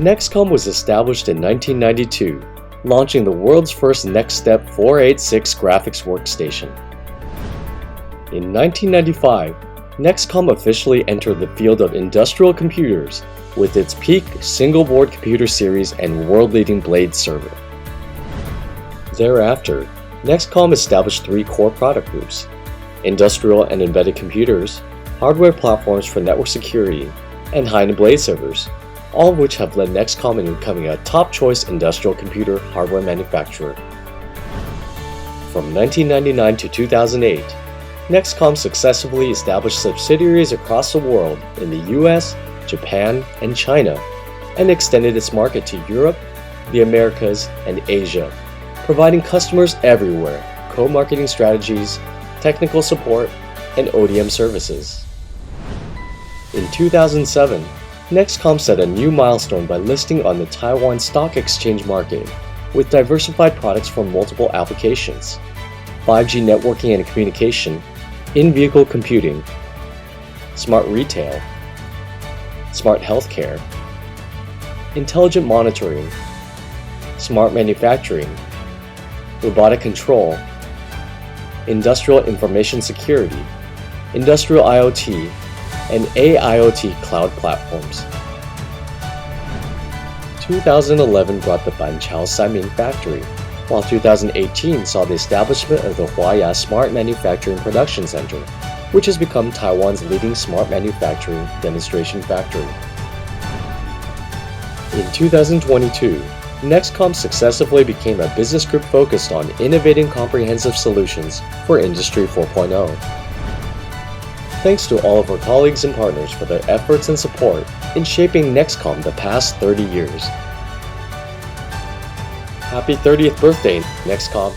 NEXCOM was established in 1992, launching the world's first NextStep 486 graphics workstation. In 1995, NEXCOM officially entered the field of industrial computers with its peak single-board computer series and world-leading Blade server. Thereafter, NEXCOM established three core product groups: industrial and embedded computers, hardware platforms for network security, and high-end Blade servers, all of which have led NEXCOM in becoming a top-choice industrial computer hardware manufacturer. From 1999 to 2008, NEXCOM successfully established subsidiaries across the world in the US, Japan, and China, and extended its market to Europe, the Americas, and Asia, providing customers everywhere co-marketing strategies, technical support, and ODM services. In 2007, NEXCOM set a new milestone by listing on the Taiwan Stock Exchange market with diversified products for multiple applications: 5G networking and communication, in-vehicle computing, smart retail, smart healthcare, intelligent monitoring, smart manufacturing, robotic control, industrial information security, industrial IoT, and AIoT cloud platforms. 2011 brought the Banqiao Sanmin factory, while 2018 saw the establishment of the Huaya Smart Manufacturing Production Center, which has become Taiwan's leading smart manufacturing demonstration factory. In 2022, NEXCOM successively became a business group focused on innovating comprehensive solutions for Industry 4.0. Thanks to all of our colleagues and partners for their efforts and support in shaping NEXCOM the past 30 years. Happy 30th birthday, NEXCOM!